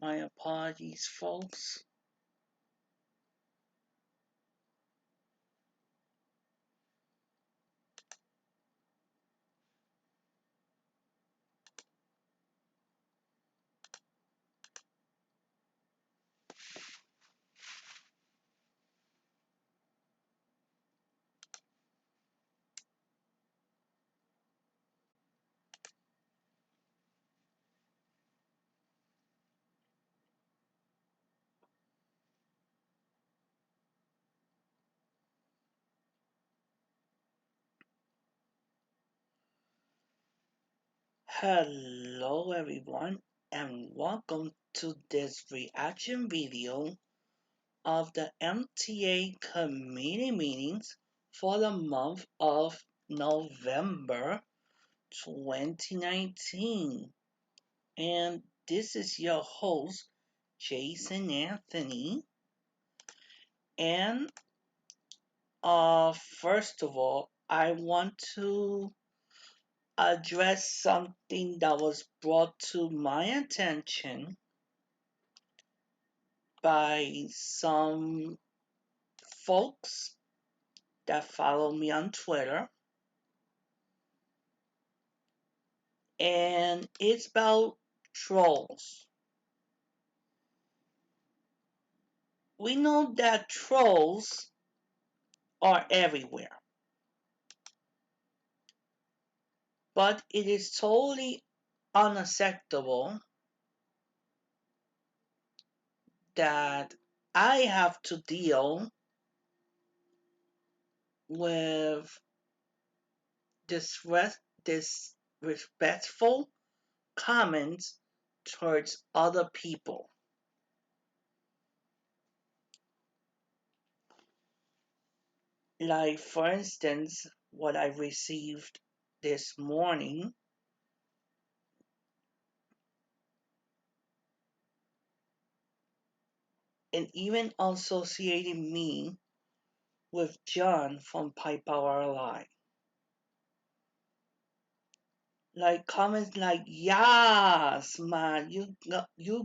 My apologies, folks. Hello, everyone, and welcome to this reaction video of the MTA committee meetings for the month of November 2019. And this is your host, Jason Anthony. And first of all, I want to address something that was brought to my attention by some folks that follow me on Twitter. And it's about trolls. We know that trolls are everywhere, but it is totally unacceptable that I have to deal with disrespectful comments towards other people. Like, for instance, what I received this morning, and even associating me with John from Pipe Power Live. Like comments like, "Yes, man, you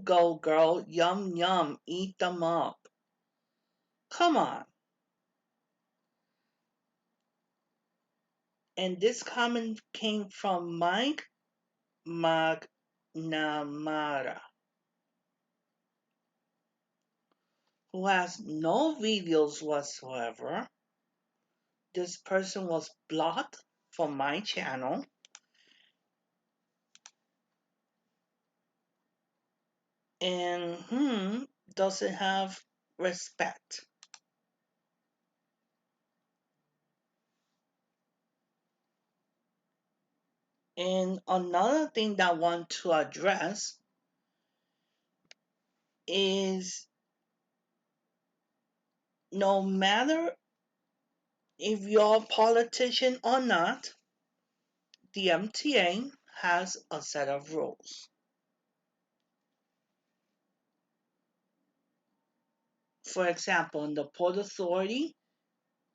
go, girl, yum yum, eat them up." Come on. And this comment came from Mike McNamara, who has no videos whatsoever. This person was blocked from my channel, and doesn't have respect. And another thing that I want to address is, no matter if you're a politician or not, the MTA has a set of rules. For example, in the Port Authority,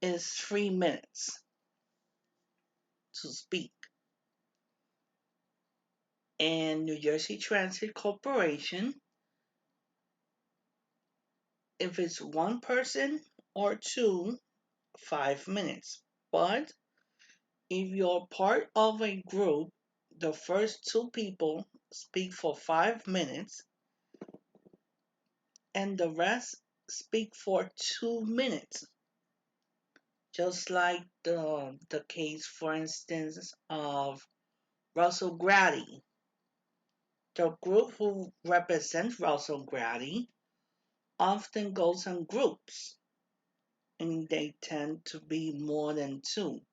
is 3 minutes to speak. And New Jersey Transit Corporation, if it's one person or two, 5 minutes. But if you're part of a group, the first two people speak for 5 minutes and the rest speak for 2 minutes. Just like the case, for instance, of Russell Grady. The group who represents Russell Grady often goes in groups, and they tend to be more than two.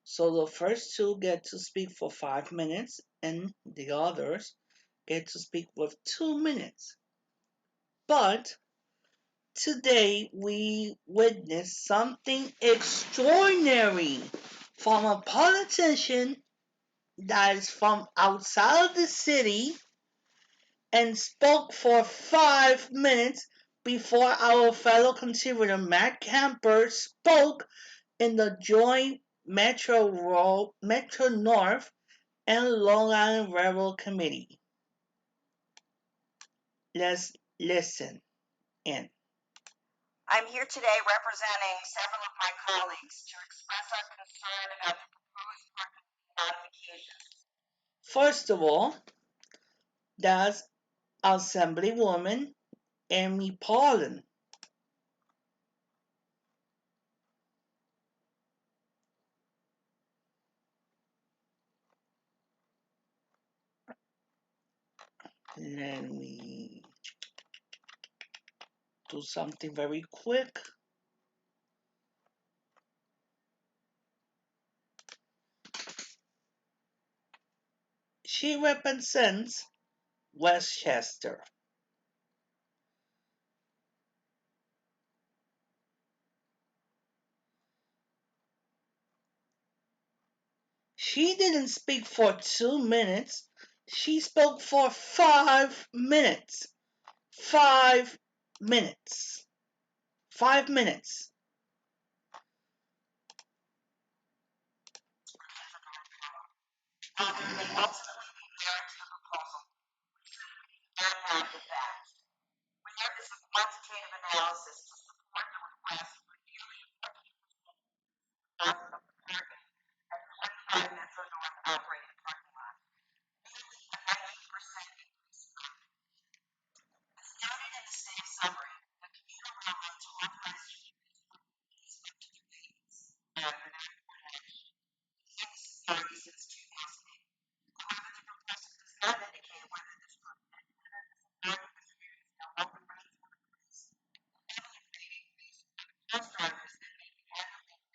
So the first two get to speak for 5 minutes, and the others get to speak with 2 minutes. But today we witnessed something extraordinary from a politician that is from outside of the city and spoke for 5 minutes before our fellow contributor Matt Camper spoke in the joint Metro North and Long Island Railroad Committee. Let's listen in. I'm here today representing several of my colleagues to express our concern about the proposed parking modifications. First of all, that's Assemblywoman Amy Paulin. Let me do something very quick. She represents Westchester. She didn't speak for 2 minutes. She spoke for 5 minutes. 5 minutes. 5 minutes. They ultimately be married to the proposal, and not the facts. Where is the quantitative analysis to support the request for nearly 50% of the parking at 25 Metro North operating parking lot, nearly a 90% increase. As noted in the same summary, the commuter railroads authorized easement to fees and the network authority since 2008. However, the proposal does not indicate whether this program is now open rates or increase. Heavily paid increase bus drivers that may be aggravating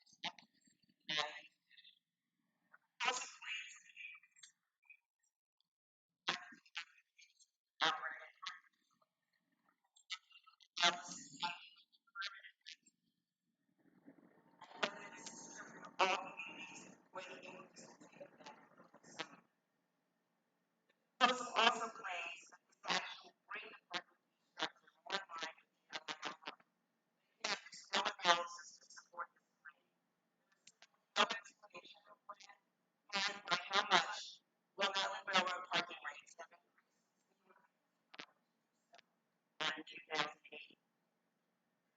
also claims operating all communities where the increase will take effect. The proposal also claims that this action will bring the parking structure more in line with the LIRR. Yet there's no analysis to support this claim. No explanation of plan and by how much Long Island Railroad parking rates have increased in 2008.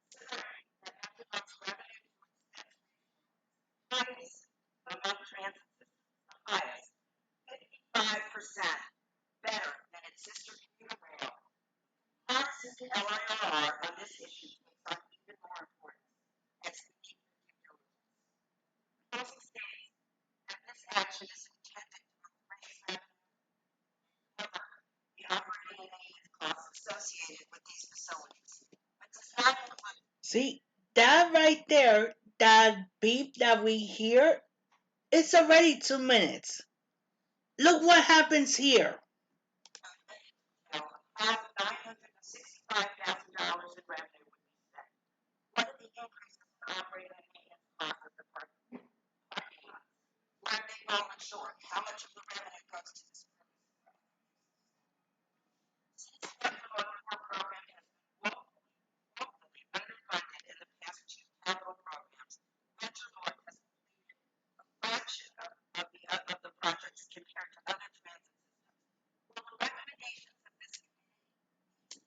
Considering that Metropolitan revenue to expense highest among transit systems, the highest, 55% better than its sister commuter rail. Comparison to LIRR on this issue takes on even more importance as the need for due diligence. The proposal states that this action is intended to raise revenue and cover the operating and maintenance costs associated with these facilities, but does not include. See, that right there, that beep that we hear, it's already 2 minutes. Look what happens here. How $965,000 in revenue would be spent. What are the increases in operating and maintenance costs of the parking lot? Where are they falling short? How much of the revenue goes to this purpose? Since the Metro North program has been woefully underfunded in the past two capital programs, Metro North has completed a fraction of the projects compared to other transit systems. Will the recommendations of this committee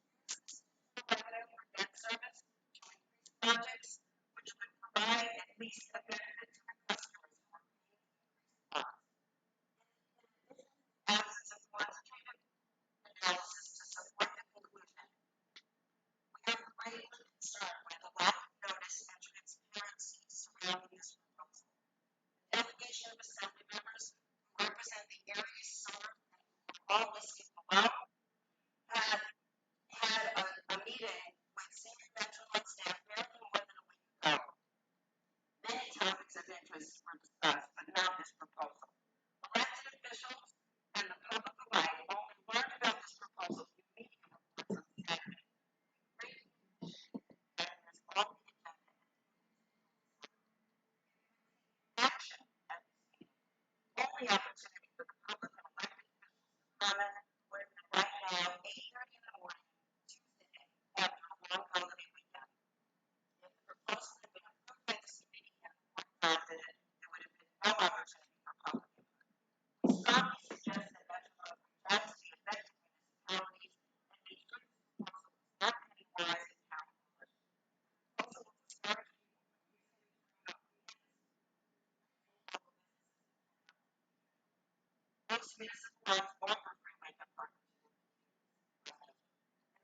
most municipalities offer free makeup opportunities.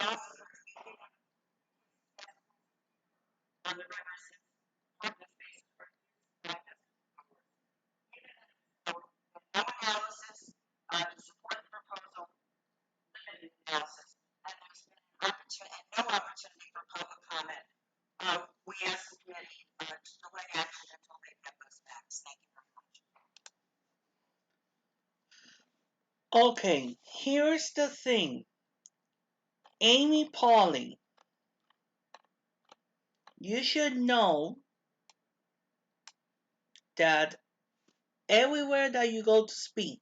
And also, on the rivers, parking spaces for use by business owners. No analysis to support the proposal, limited analysis, and there's been no opportunity for public comment. We ask the committee to delay action until they get those facts. Thank you very much. Okay, here's the thing. Amy Pauling, you should know that everywhere that you go to speak,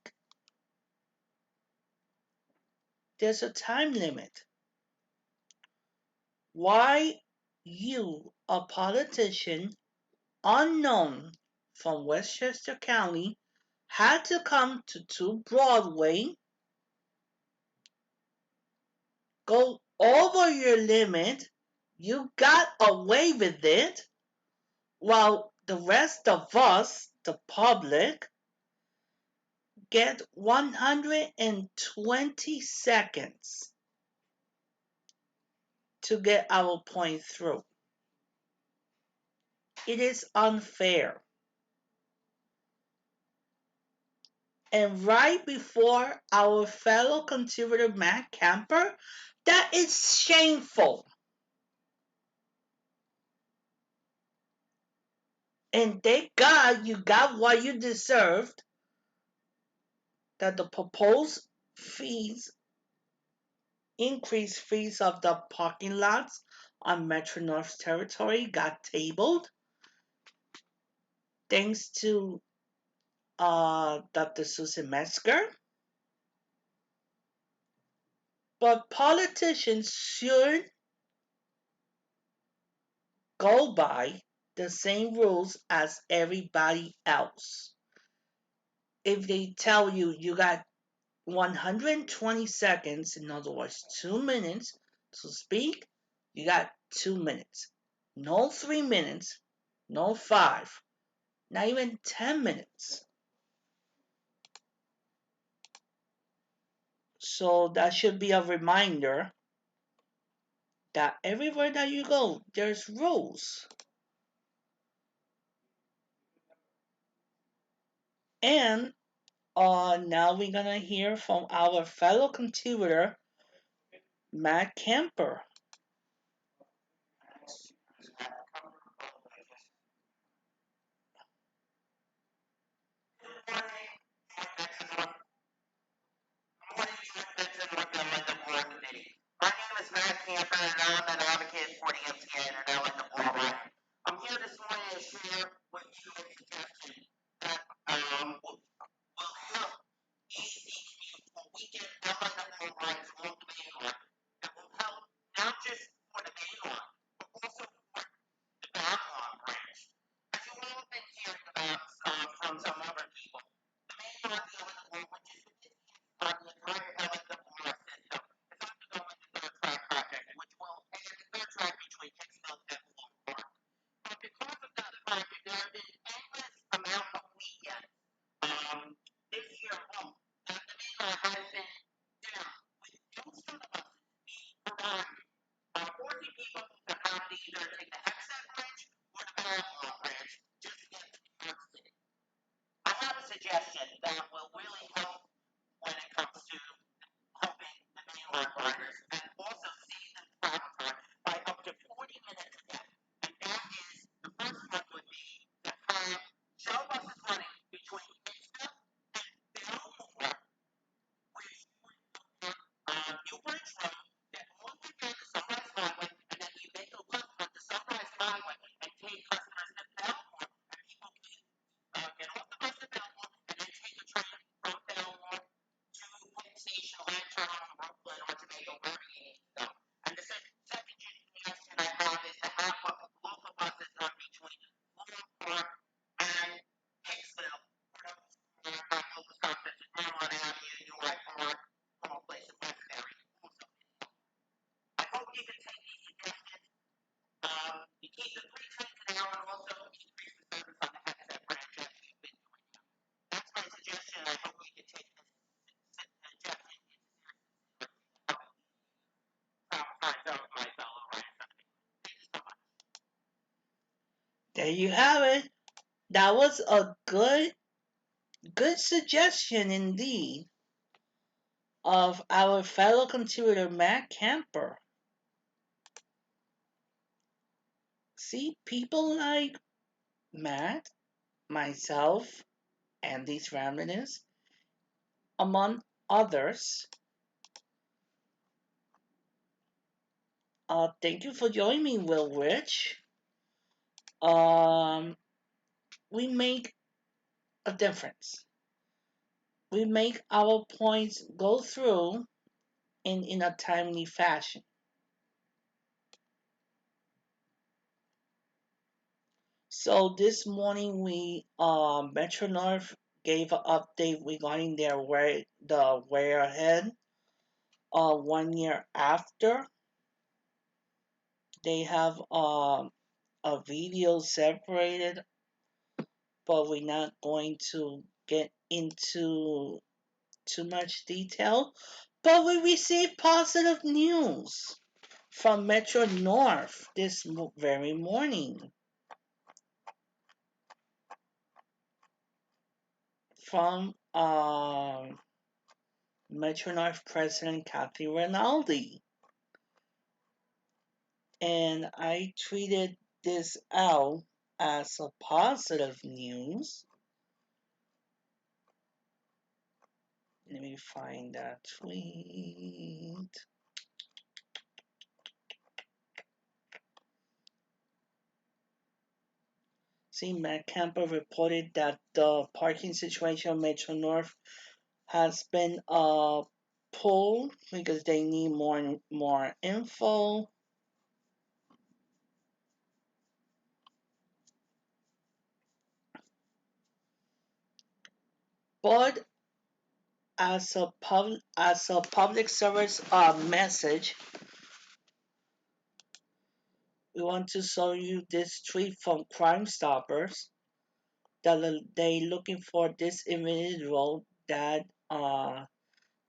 there's a time limit. Why you, a politician unknown from Westchester County, had to come to 2 Broadway, go over your limit, you got away with it, while the rest of us, the public, get 120 seconds to get our point through. It is unfair. And right before our fellow conservative Matt Camper, that is shameful. And thank God you got what you deserved, that the proposed fees, increased fees of the parking lots on Metro North's territory got tabled thanks to Dr. Susan Metzger. But politicians should go by the same rules as everybody else. If they tell you you got 120 seconds, in other words, 2 minutes to speak, you got 2 minutes. No 3 minutes, no five, not even 10 minutes. So that should be a reminder that everywhere that you go, there's rules. And now we're going to hear from our fellow contributor, Matt Kemper. My name is Matt Camper, and I'm an advocate for the MTA and an elected board. I'm here this morning to share with you a suggestion that will help ease the commute for weekend elected rights along the main line. That will help not just for the main line, but also for the back line branch. As you all have been hearing about from some other people, the main line, the elected board, which is on the entire elected board system, is undergoing the third track project, which will add the third track between Hicksville and Long Park. But because of that project, there have been endless amount of weekends this year alone that the main line has been down with no shuttle buses being provided, forcing people to have to either take the Hexet Bridge or the Marathon Bridge just to get to New York City. I have a suggestion that will really help when it comes to helping the mainline riders and also save them travel time by up to 40 minutes a day. And that is, the first one would be to have shuttle buses running between Hicksville and Belmore, which would look at New Bridge Road, then all the way down to Sunrise Highway, and then you make a left onto Sunrise Highway and take customers to Belmore, and people can get off the bus at Belmore and then take a train from Belmore to Penn Station, Lantern, Brooklyn, or Jamaica, wherever you need to go. And the second suggestion I have is to have local buses run between Long Park and Hicksville. For those who have local stops such as Vermont Avenue, UI Park, Hall Place, and Westbury. Also, I hope you can take these suggestions. You keep the 3 trains an hour and also increase the service on the Hexet branch as you've been doing. That's my suggestion, and I hope you can take this There you have it. That was a good suggestion indeed of our fellow contributor Matt Camper. See, people like Matt, myself, and these Ramblers, among others. Thank you for joining me, Will Rich. Um, we make a difference. We make our points go through in a timely fashion. So this morning we Metro North gave an update regarding their way ahead. 1 year after they have a video separated, but we're not going to get into too much detail. But we received positive news from Metro North this very morning from Metro North President Kathy Rinaldi. And I tweeted this out as a positive news. Let me find that tweet. See, Matt Camper reported that the parking situation on Metro North has been pulled because they need more info. But as a public service message, we want to show you this tweet from Crime Stoppers that they looking for this individual that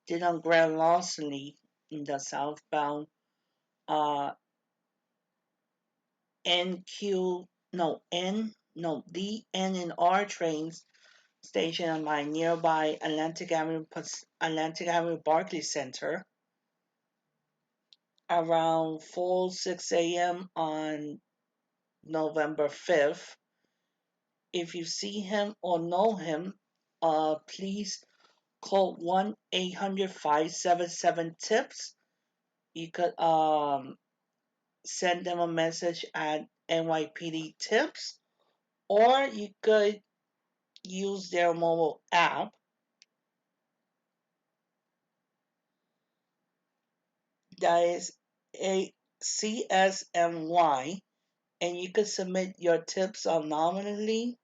did on grand larceny in the southbound uh NQ no N no D N and R trains station on my nearby Atlantic Avenue Barclays Center around 4:06 a.m. on November 5th. If you see him or know him, please call 1-800-577-TIPS. You could send them a message at NYPD Tips, or you could use their mobile app that is a CSMY, and you could submit your tips anonymously,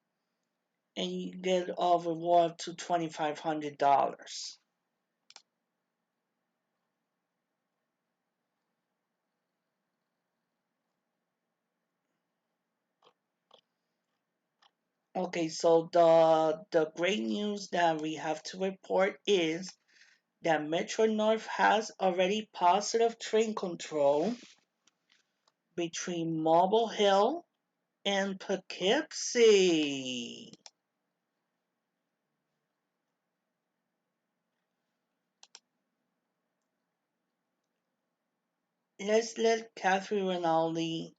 and you get a reward to $2,500. Okay, so the great news that we have to report is that Metro North has already positive train control between Marble Hill and Poughkeepsie. Let's let Catherine Rinaldi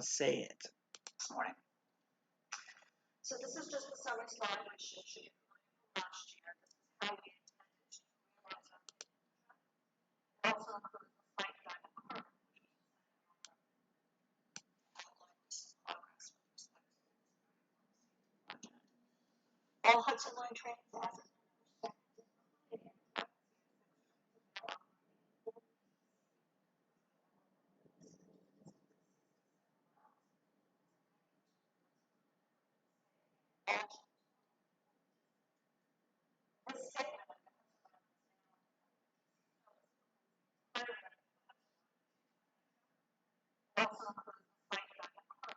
say it. This morning. So this is just a summary slide which shows you last year. This is how we intended to realize our it also includes the site that occurred, which outlines progress with respect to this. All Hudson Line trains as this segment also includes the site that occurred.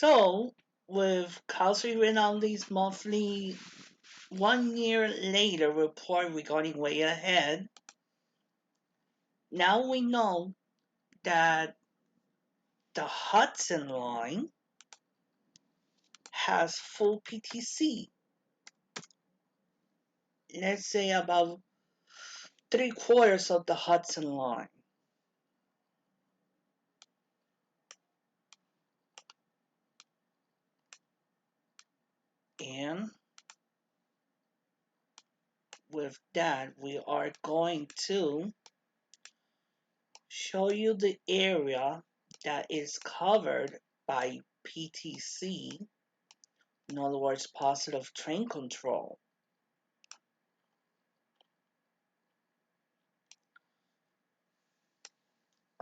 So, with Calgary Rinaldi's monthly 1 year later report regarding way ahead, now we know that the Hudson line has full PTC. Let's say about 3/4 of the Hudson line. And with that, we are going to show you the area that is covered by PTC, in other words, positive train control.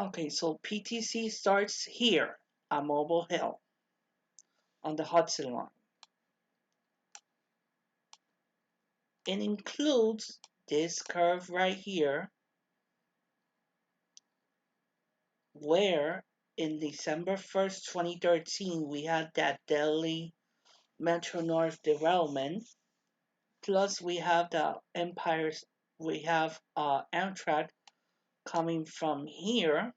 Okay, so PTC starts here at Mobile Hill on the Hudson line. It includes this curve right here, where in December 1st, 2013, we had that Delhi Metro North development. Plus, we have we have Amtrak coming from here.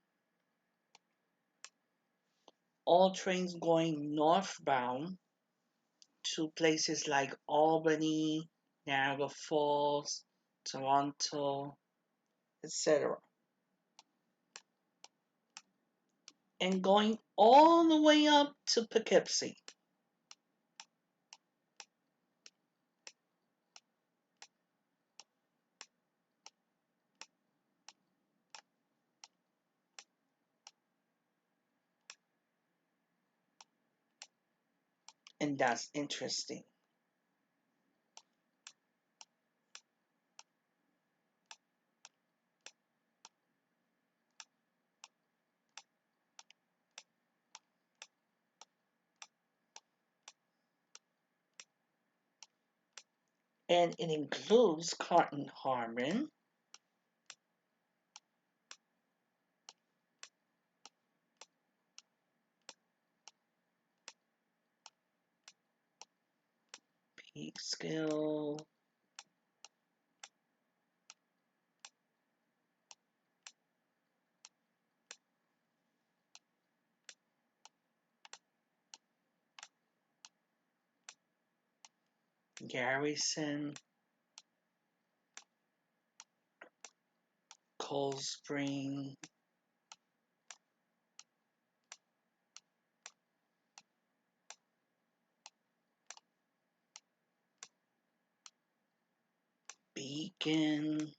All trains going northbound to places like Albany, Niagara Falls, Toronto, etc. And going all the way up to Poughkeepsie. And that's interesting. And it includes Carlton Harmon, Peekskill, Garrison, Cold Spring, Beacon,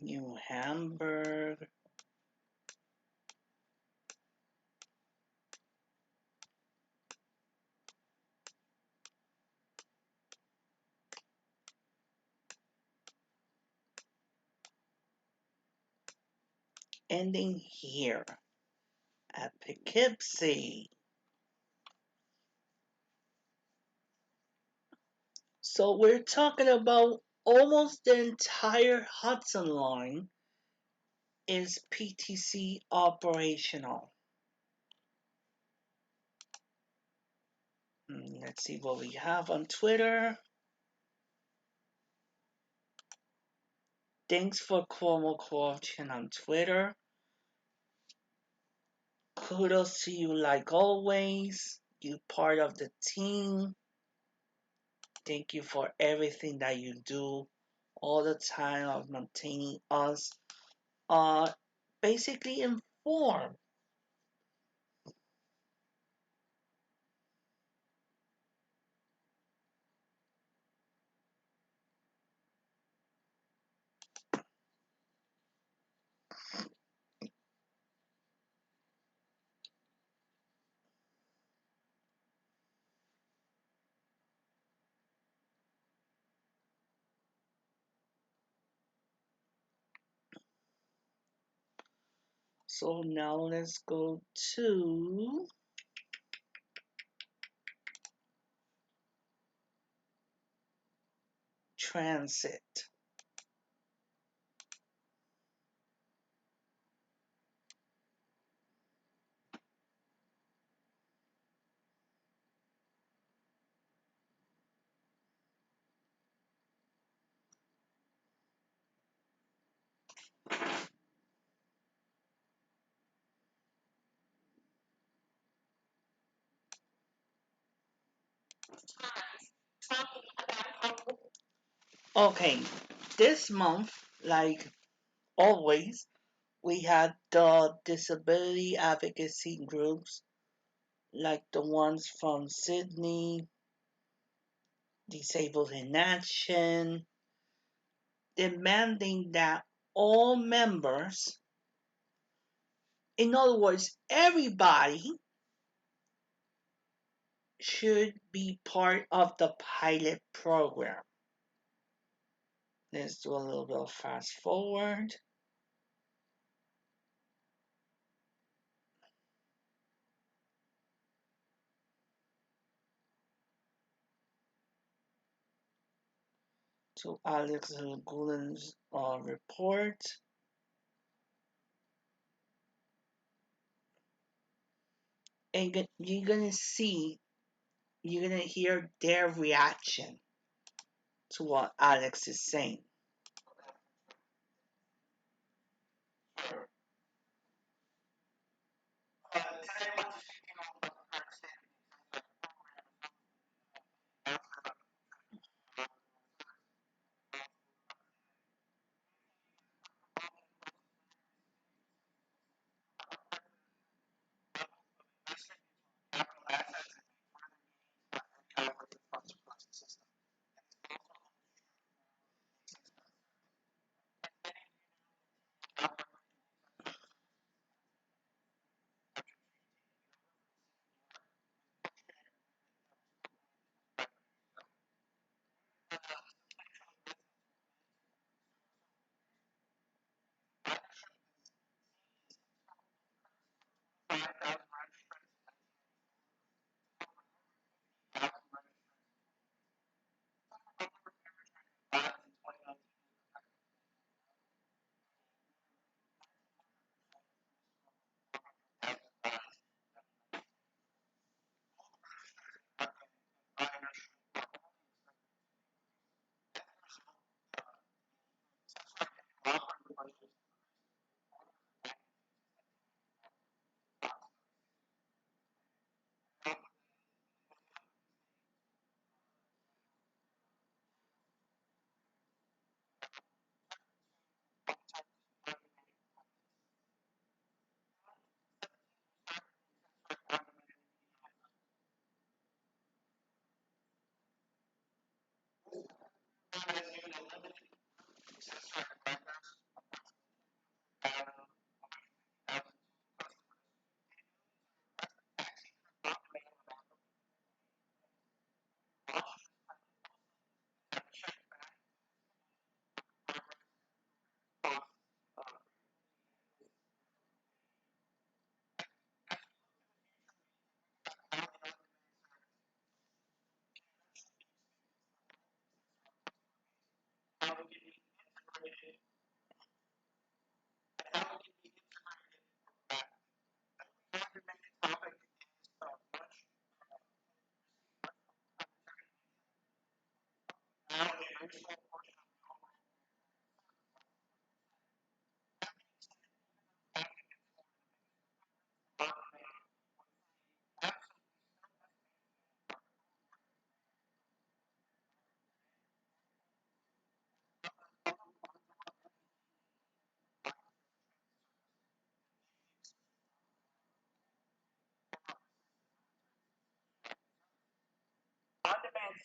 New Hamburg, ending here at Poughkeepsie. So we're talking about almost the entire Hudson line is PTC operational. Let's see what we have on Twitter. Thanks for Cuomo Corruption on Twitter. Kudos to you like always. you part of the team. Thank you for everything that you do all the time of maintaining us uh basically informed. So now let's go to transit. talking about how Okay, this month, like always, we had the disability advocacy groups, like the ones from Sydney, Disabled in Action, demanding that all members, in other words, everybody, should be part of the pilot program. Let's do a little bit of fast forward to Alex Goulin's report. And you're going to see, you're going to hear their reaction to what Alex is saying. today we're just speaking about the current state of the program. Capital assets and further means the funds across the system.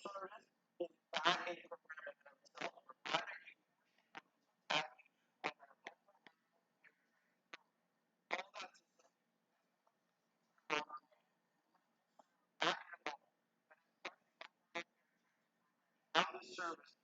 service is not a program in itself, but rather a package of our all that how the service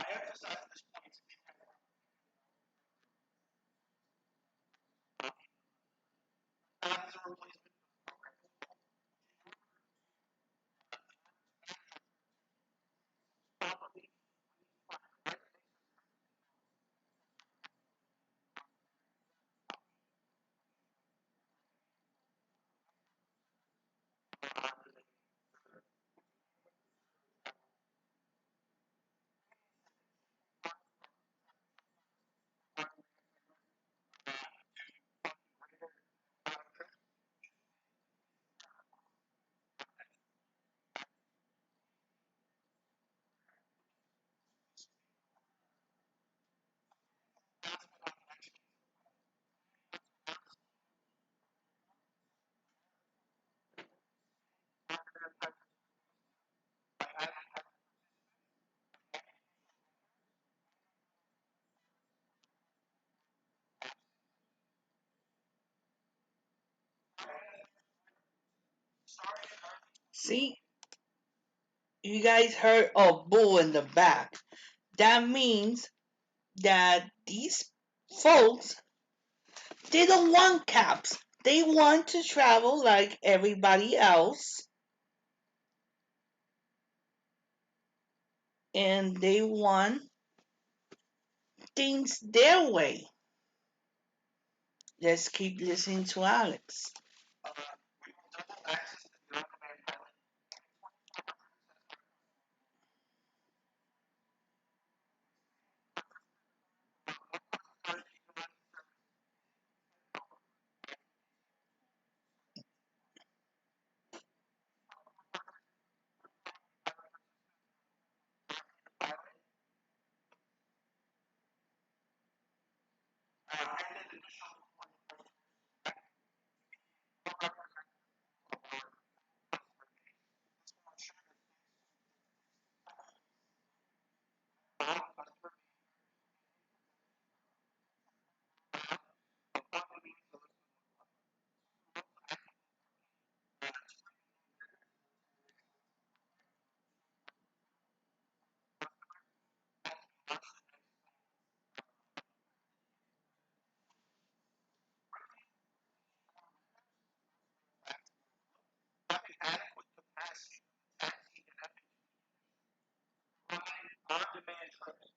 I emphasize this point not as a replacement properly See, you guys heard a bull in the back. That means that these folks, they don't want caps. They want to travel like everybody else, and they want things their way. Let's keep listening to Alex. on-demand trips.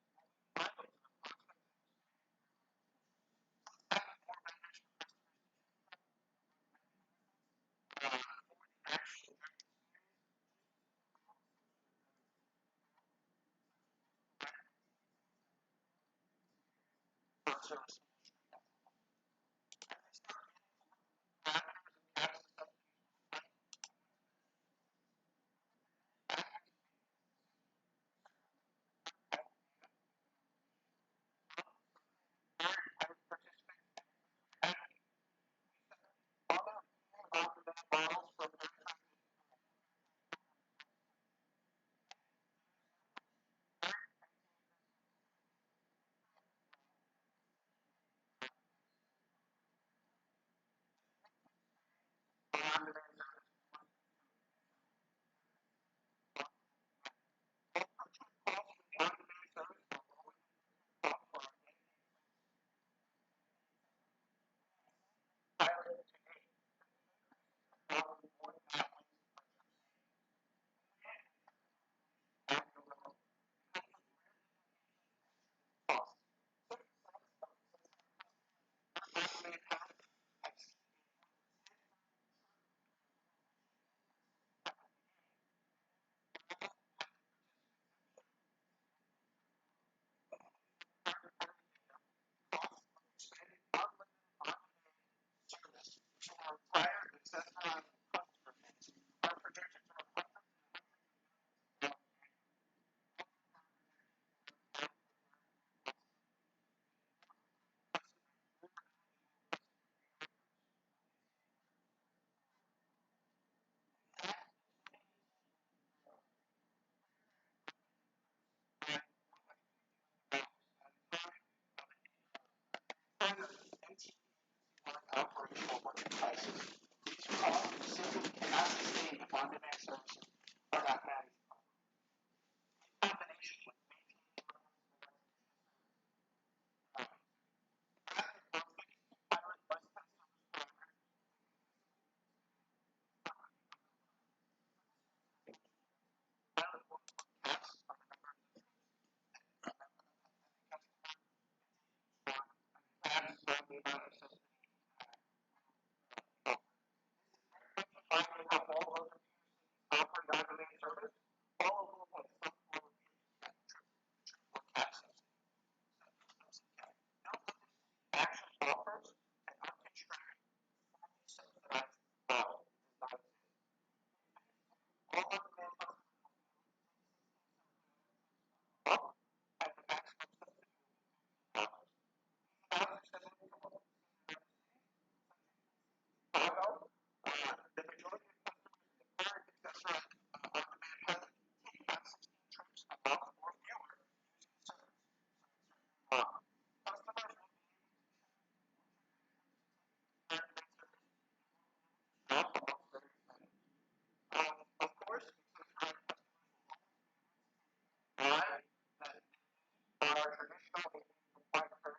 our traditional required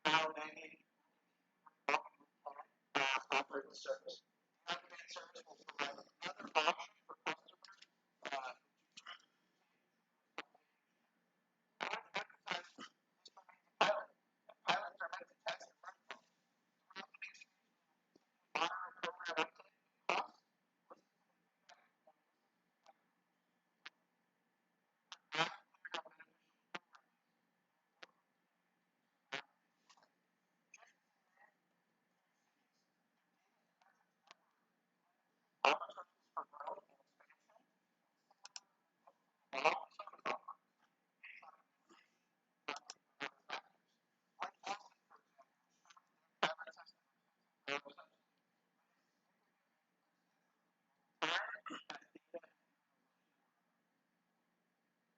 how many offer the service. On-demand service will provide another option for customers. I want to emphasize pilot. Pilots are meant to test and learn from monitor program uptake costs. Opportunities for growth and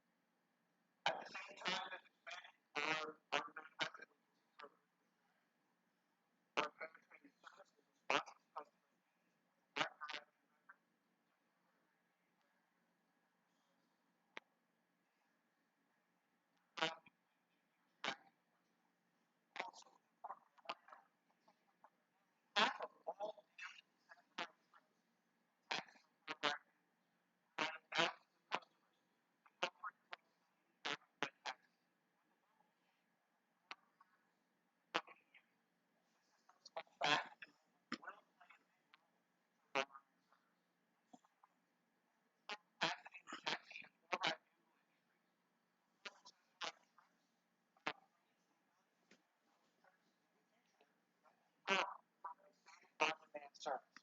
expansion. At the same time as expanding our manufacturing our penetrating services responses half of all on-demand service.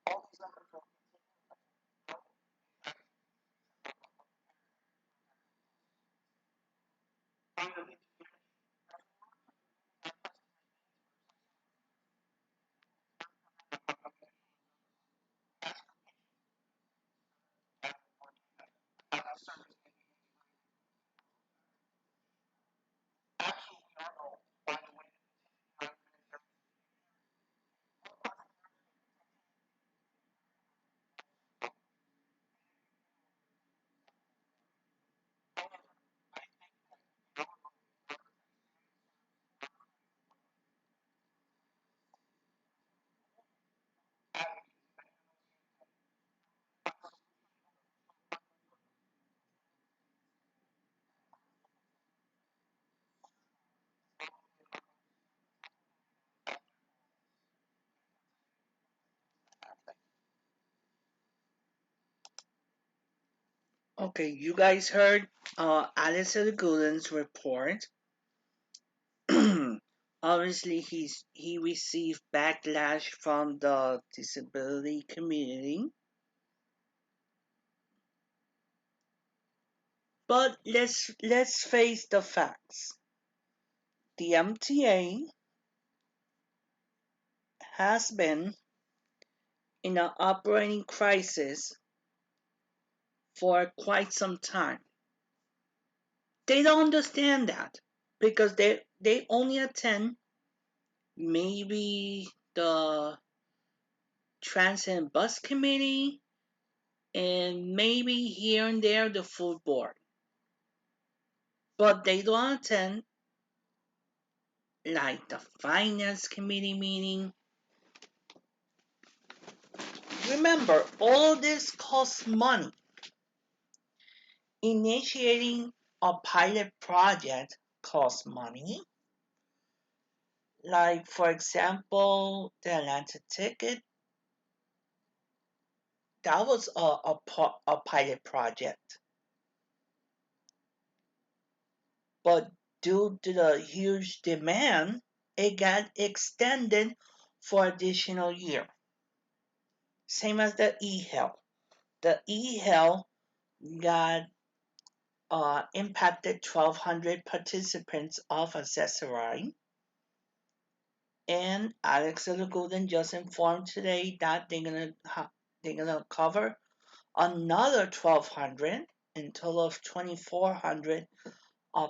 All these efforts will continue service absolutely our goal. By the way, Okay, you guys heard Alistair Gooden's report. Obviously, he received backlash from the disability community. But let's face the facts. The MTA has been in an operating crisis for quite some time. They don't understand that because they only attend maybe the transit and bus committee and maybe here and there the food board. But they don't attend like the finance committee meeting. Remember, all of this costs money. Initiating a pilot project costs money. Like, for example, the Atlanta ticket, that was a pilot project. But due to the huge demand, it got extended for additional year. Same as the e-health. The e-health got impacted 1,200 participants of accessory. And Alex Golden just informed today that they're gonna cover another 1,200. in total of 2,400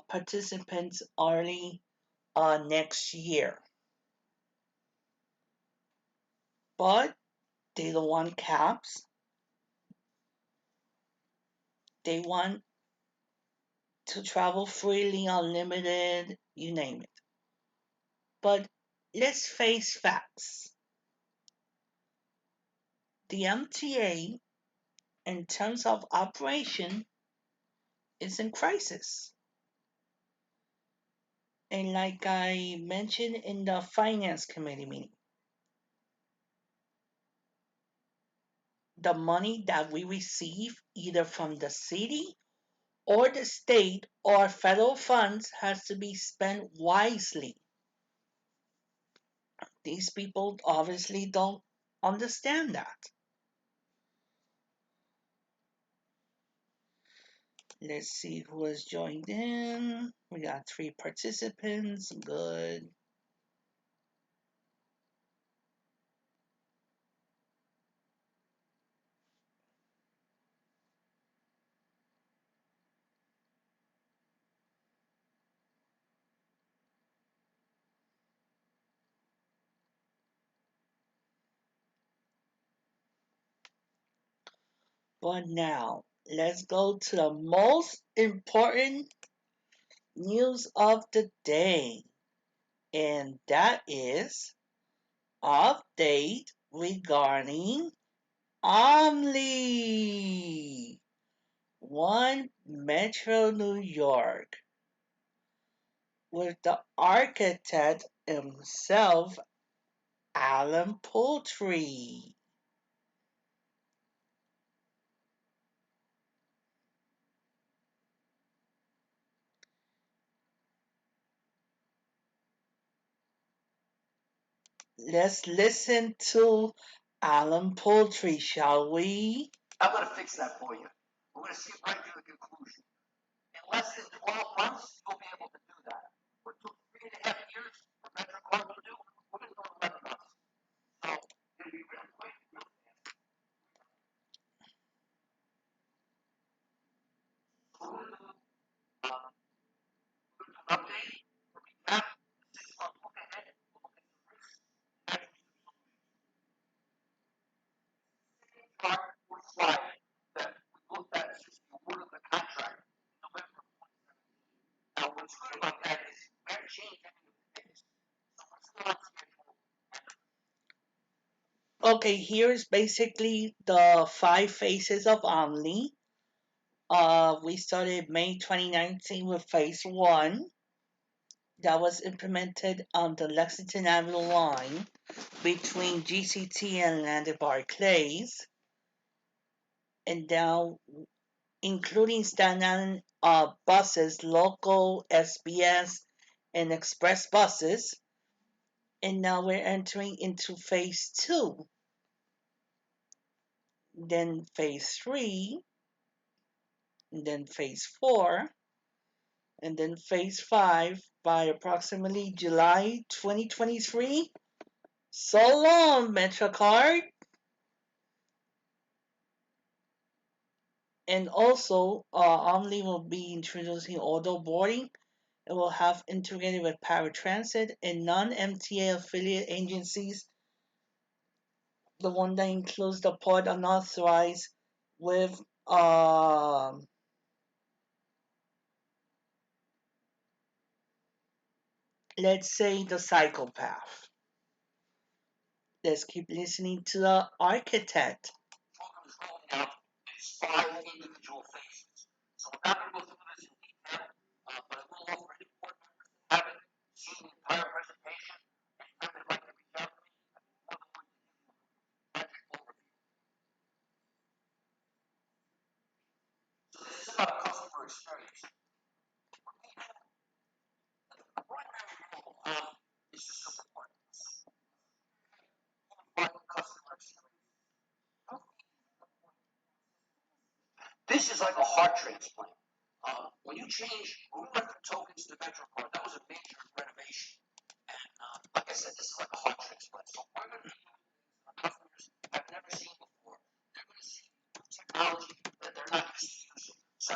participants early next year. But they don't want caps. They want to travel freely, unlimited, you name it. But let's face facts. The MTA, in terms of operation, is in crisis. And like I mentioned in the finance committee meeting, the money that we receive either from the city or the state or federal funds has to be spent wisely. These people obviously don't understand that. Let's see who has joined in. We got 3 participants. Good. But now, let's go to the most important news of the day, and that is update regarding Omni, One Metro New York, with the architect himself, Alan Poultry. Let's listen to Alan Poultry, shall we? I'm going to fix that for you. We're going to see right to the conclusion. In less than 12 months, you'll be able to do that. What took 3.5 years for MetroCard to do, we're going to do in 11 months. So it'll be real quick, real fast. So we're going to do an update, a recap, a 6 month look ahead. We'll look at the risks and measures and solutions. Chart or slide that we looked at since the award of the contract in November of 2017. Now, what's good about that is we haven't changed any of the dates. So we're still on schedule. Okay, here's basically the 5 phases of Omni. We started May 2019 with phase one that was implemented on the Lexington Avenue line between GCT and Landed Barclays, and now including Staten Island buses, local SBS, and express buses. And now we're entering into phase two, then phase three, and then phase four, and then phase five by approximately July 2023. So long, MetroCard. And also, Omni will be introducing auto boarding. It will have integrated with paratransit and non-MTA affiliate agencies. The one that includes the port unauthorized with, let's say, the psychopath. Let's keep listening to the architect. Program is rolling out its 5 individual phases. So we're not going to go through this in detail, but I will offer any board members that haven't seen the entire presentation and they'd like to reach out to me, I'd be more than willing to give you a project overview. So this is about customer experience. The primary role is to support customer experience. This is like a heart transplant. When when we went from tokens to MetroCard, that was a major renovation. And like I said, this is like a heart transplant. So we're going to be doing things our customers have never seen before. They're going to see technology that they're not used to using. So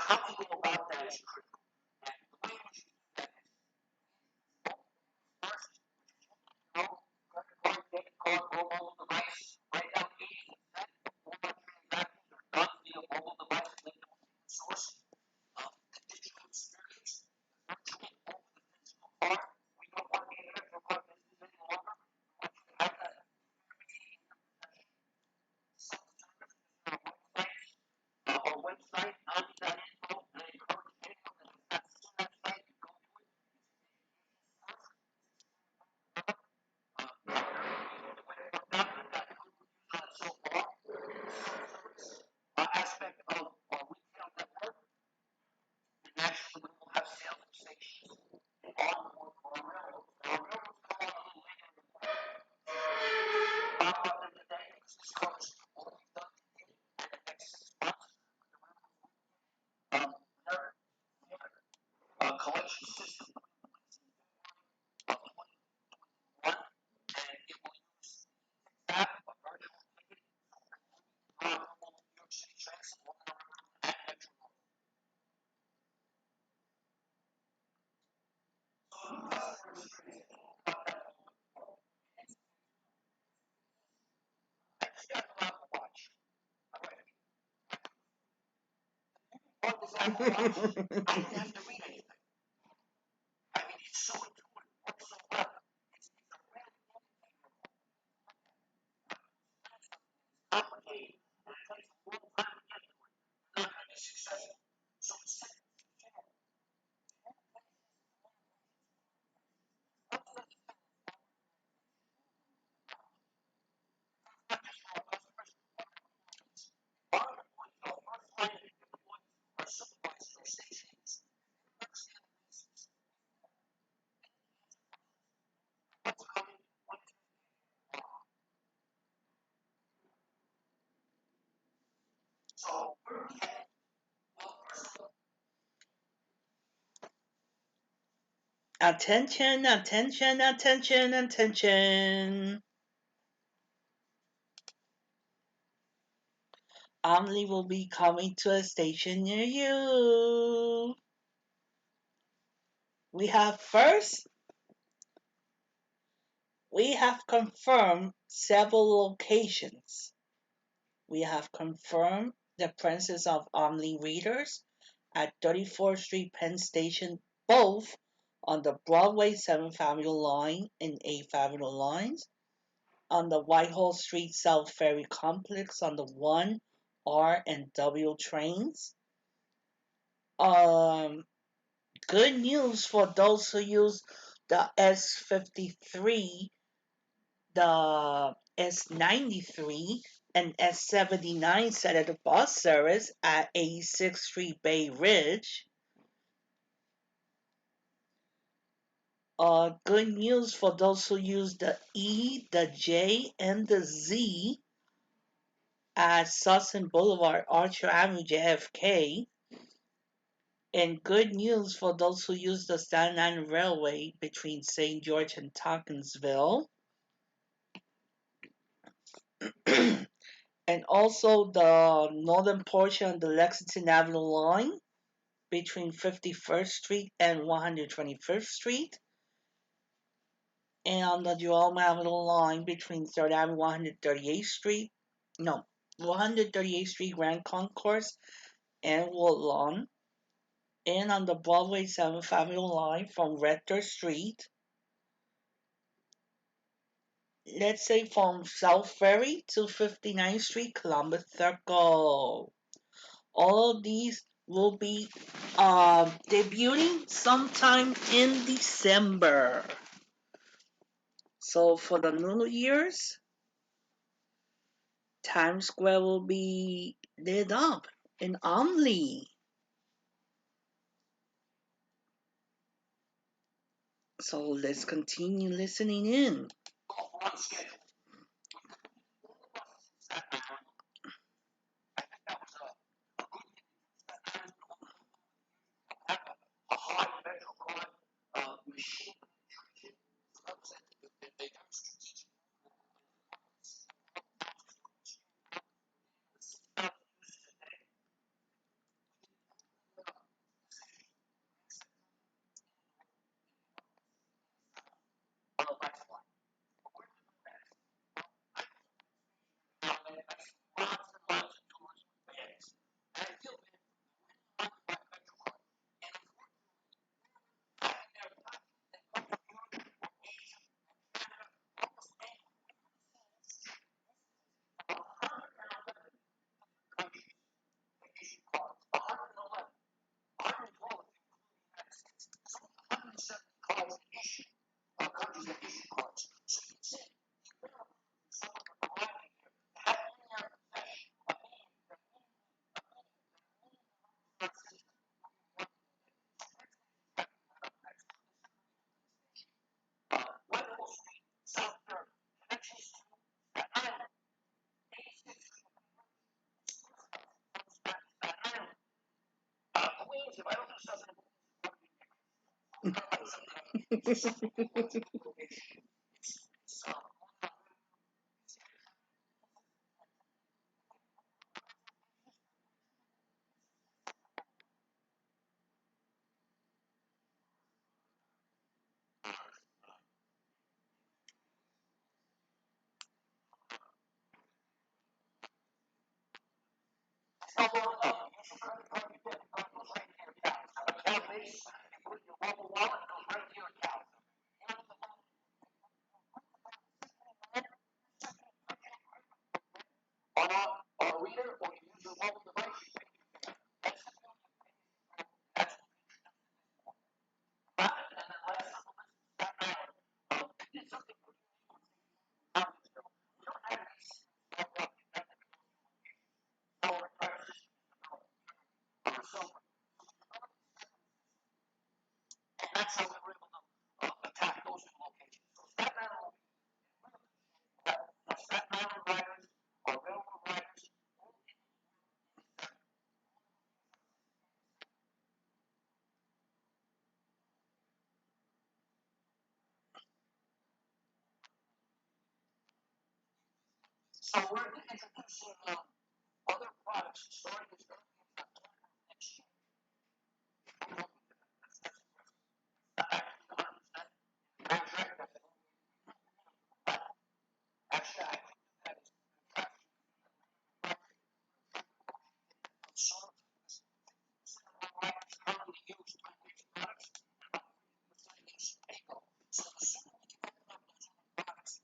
Attention, attention, attention, attention. Omni will be coming to a station near you. We have first, we have confirmed several locations. We have confirmed the presence of Omni readers at 34th Street Penn Station, both on the Broadway 7th Avenue line and 8th Avenue lines, on the Whitehall Street South Ferry Complex on the 1R and W trains. Um, Good news for those who use the S53, the S93, and S79 set of the bus service at 86th Street Bay Ridge. Good news for those who use the E, the J, and the Z at Sutton Boulevard, Archer Avenue, JFK. And good news for those who use the Staten Island Railway between St. George and Tompkinsville. And also the northern portion of the Lexington Avenue line between 51st Street and 125th Street. And on the Jerome Avenue line between 3rd Avenue, 138th Street. No, 138th Street Grand Concourse and Woodlawn. And on the Broadway 7th Avenue line from Rector Street, let's say from South Ferry to 59th Street, Columbus Circle. All of these will be debuting sometime in December. So for the New Year's, Times Square will be lit up in Omni. So let's continue listening in. So, oh, well, no, you should credit card, you debit card goes right to your account. Account base, you put in your mobile wallet, it goes right to your account. On a reader, or you use your mobile device, you pay. That's not, and then last that matter. It's something for you don't have these solar prices, so, and that's how we were able to attack those two locations. So Staten Island riders or railroad riders. So we're introducing other products starting as early as October of next year. Actually, I think that is sort of currently used products use paper. So the sooner we can open up those products,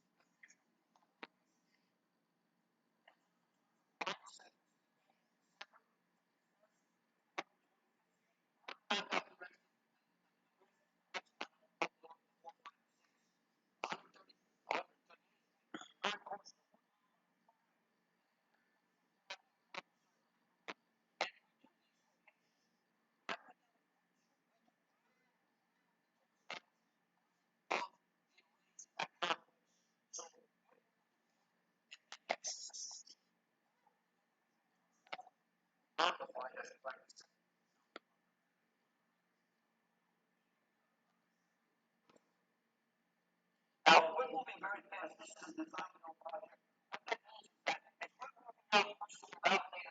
amplified as it like. Now we're moving very fast. This is a design build project. As we're moving out validators in the system,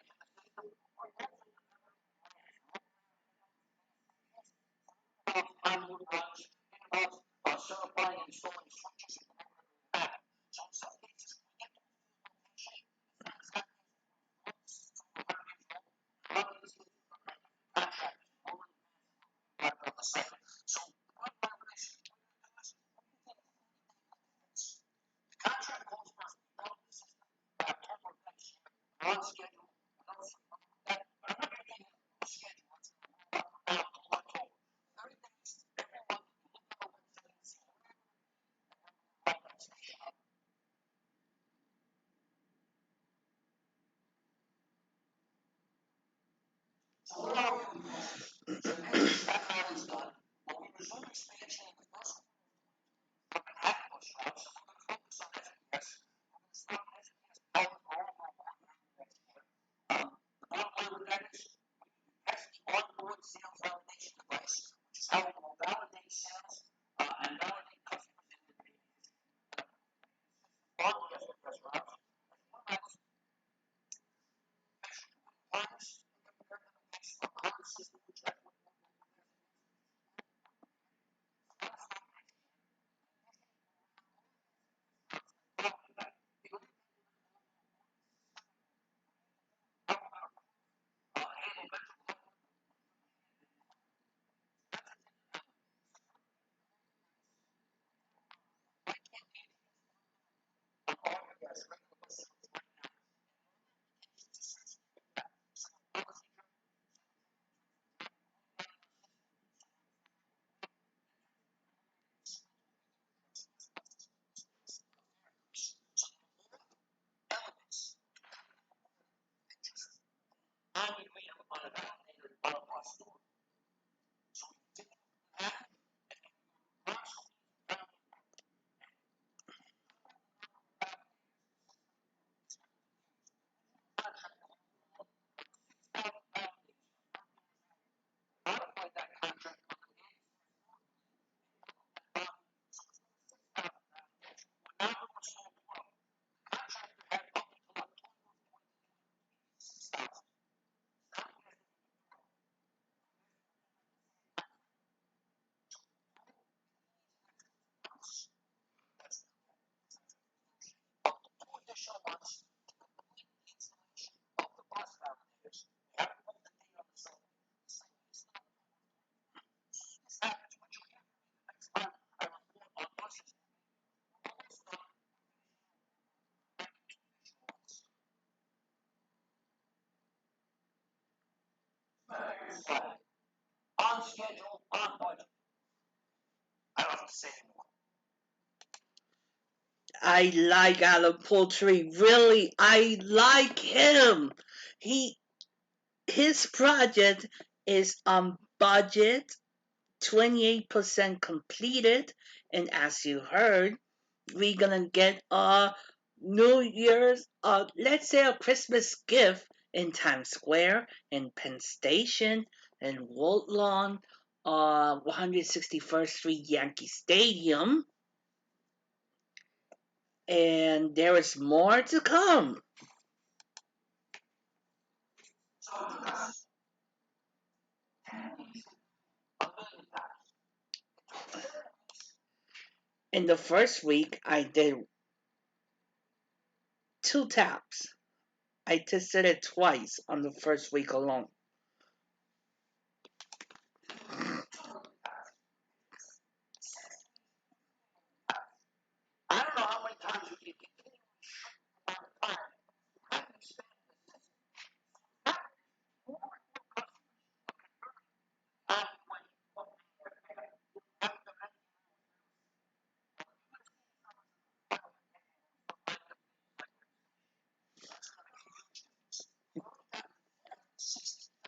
we're on new runs, certifying and installing switches and that. So in some cases, we get to contractors on the site. So what the contract calls for us to develop the system by October of next year. On schedule. That, but I'm not going to give you a schedule. It's about October. 30 days, every month, you look at our website and see what that station up. So what are we doing? So Staten Island's done. on schedule, on budget. I don't have to say anymore. I like Alan Poultry. Really, I like him. He his project is on budget, 28% completed, and as you heard, we're gonna get a New Year's, let's say a Christmas gift in Times Square, in Penn Station, in Woodlawn, 161st Street Yankee Stadium, and there is more to come. So because a million times. In the first week, I did 2 taps. I tested it twice on the first week alone. I don't know how many times you can continue about the time. How can you spend time when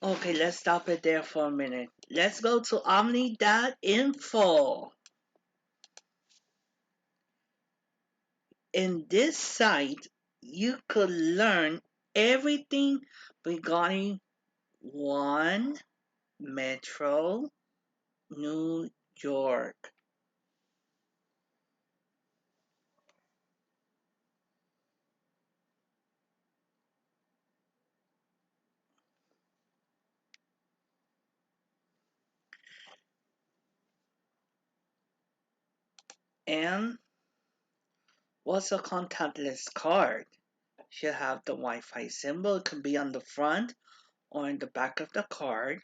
Okay, let's stop it there for a minute. Let's go to omni.info. In this site, you could learn everything regarding one Metro New York. And what's a contactless card? Should have the Wi-Fi symbol. It can be on the front or in the back of the card.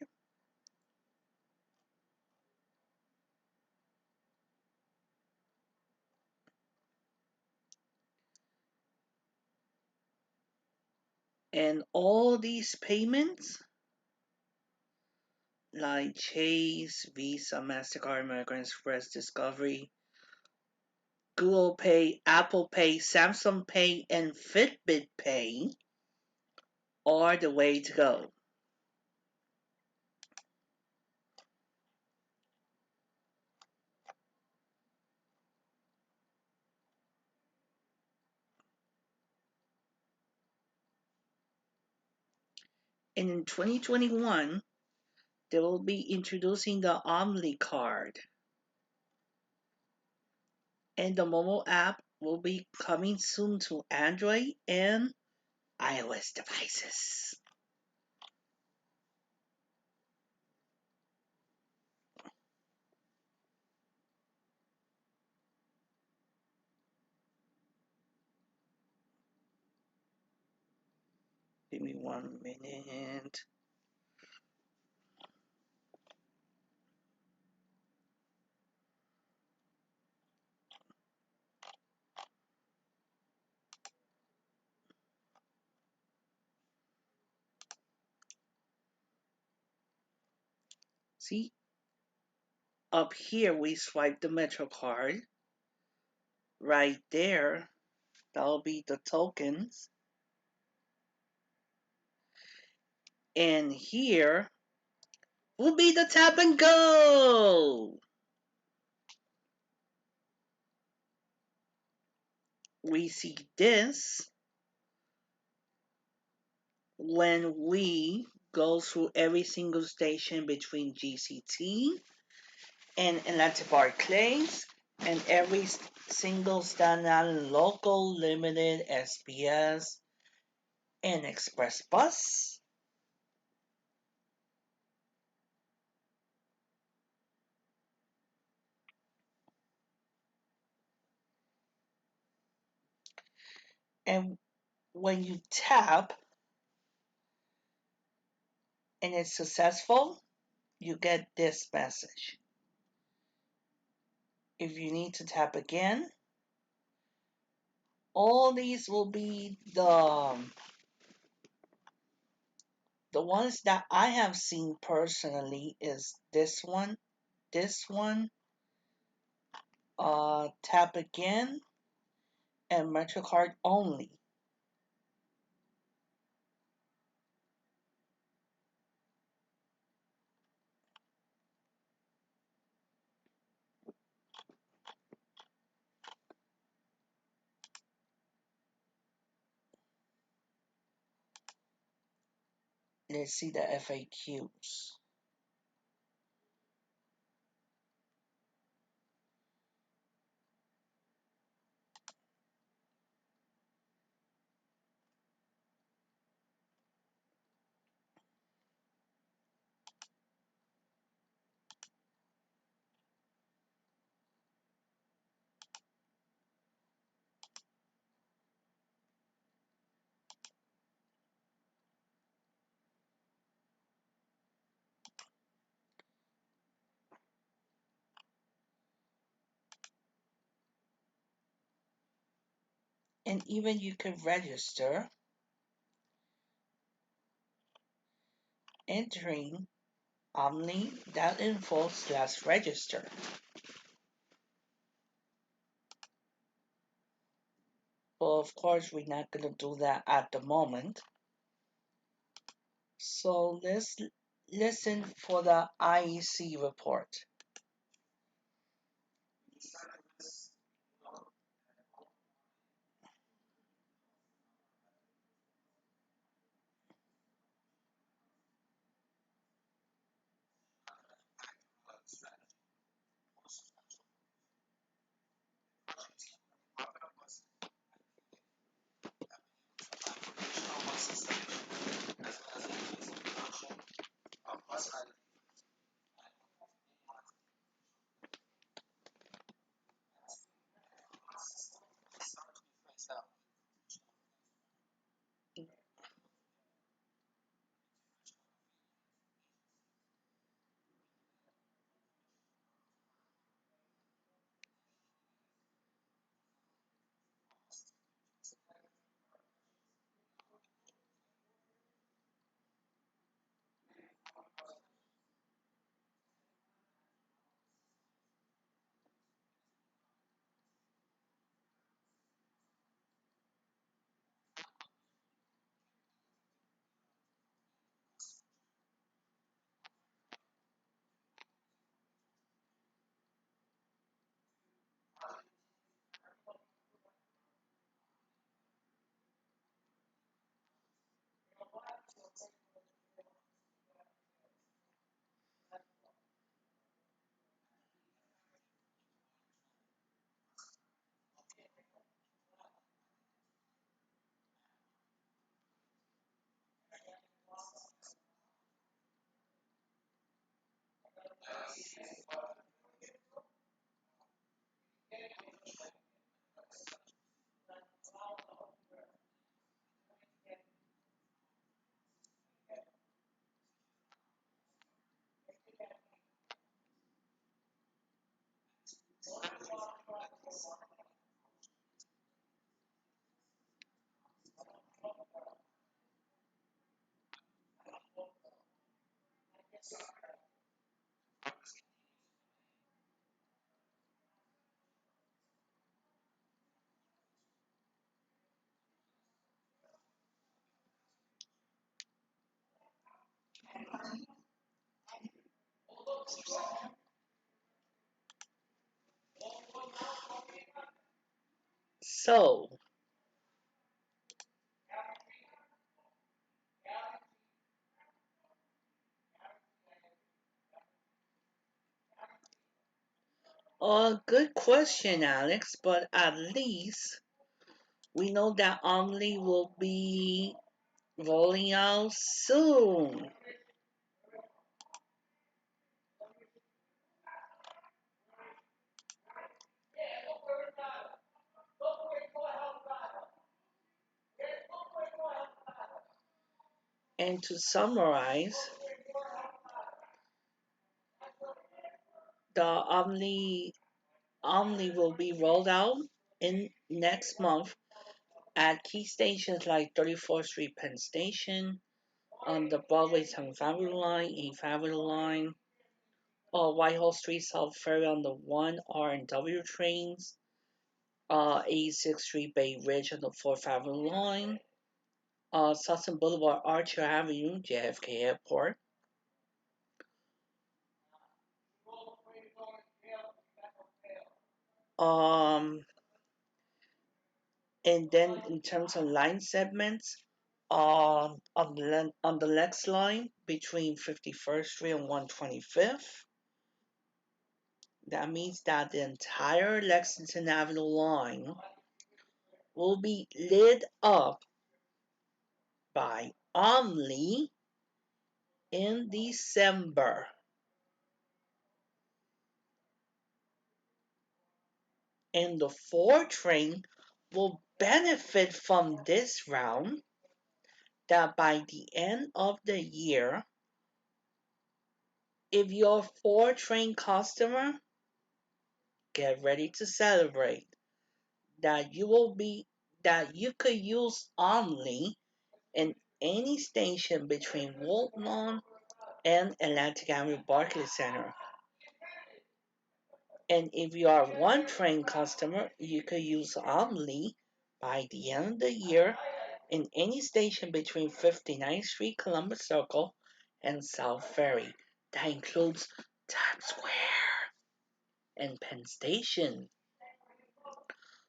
And all these payments, like Chase, Visa, MasterCard, American Express, Discovery, Google Pay, Apple Pay, Samsung Pay, and Fitbit Pay, are the way to go. And in 2021, they will be introducing the Omni card. And the mobile app will be coming soon to Android and iOS devices. Give me 1 minute. See, up here we swipe the Metro card. Right there, that'll be the tokens. And here will be the tap and go. We see this when we go through every single station between GCT and Atlantic Barclays and every single Staten Island local, limited, SBS, and express bus. And when you tap and it's successful, you get this message. If you need to tap again, all these will be the ones that I have seen personally is this one, tap again, and MetroCard only. Let's see the FAQs. And even you could register entering omni.info/register. Well, of course, we're not going to do that at the moment. So let's listen for the IEC report. So, good question, Alex, but at least we know that Omni will be rolling out soon. And to summarize, the Omni will be rolled out in next month at key stations like 34th Street Penn Station, on the Broadway 7th Avenue line, 8th Avenue line, Whitehall Street South Ferry on the 1R and W trains, 86th Street Bay Ridge on the 4th Avenue line, Sutton Boulevard Archer Avenue, JFK Airport. Um, and then in terms of line segments, on the Lex line between 51st Street and 125th, that means that the entire Lexington Avenue line will be lit up by Omni in December. And the 4 train will benefit from this round that by the end of the year, if you're a 4 train customer, get ready to celebrate that you could use Omni in any station between Woodlawn and Atlantic Avenue Barclays Center. And if you are a 1 train customer, you could use Omni by the end of the year in any station between 59th Street, Columbus Circle, and South Ferry. That includes Times Square and Penn Station.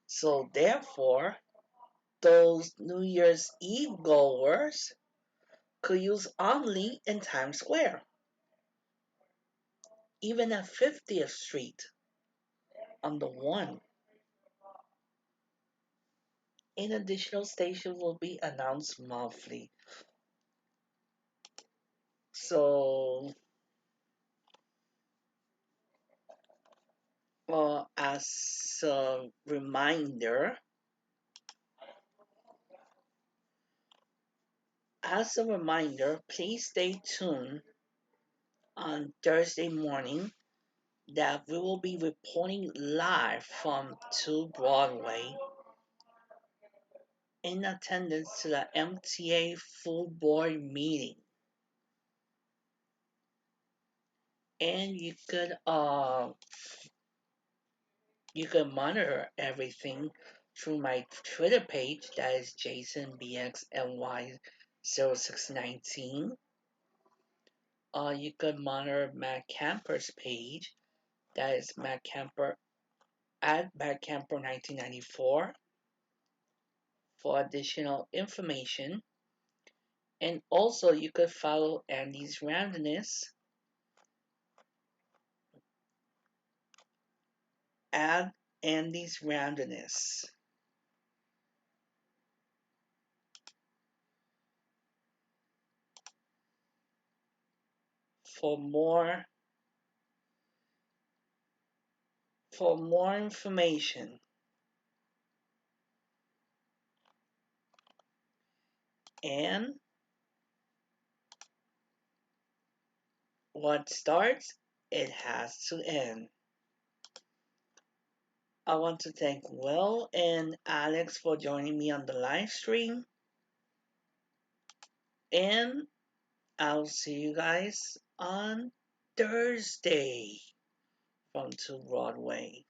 So, therefore, those New Year's Eve goers could use only in Times Square, even at 50th Street on the 1. An additional station will be announced monthly. So, as a reminder, please stay tuned on Thursday morning that we will be reporting live from 2 Broadway in attendance to the MTA full board meeting. And you could monitor everything through my Twitter page, that is JasonBXNY0619. You could monitor Matt Camper's page, that is Matt Camper at Matt Camper 1994 for additional information. And also you could follow Andy's Randomness at Andy's Randomness for more information. And what starts, it has to end. I want to thank Will and Alex for joining me on the live stream. And I'll see you guys on Thursday from 2 Broadway.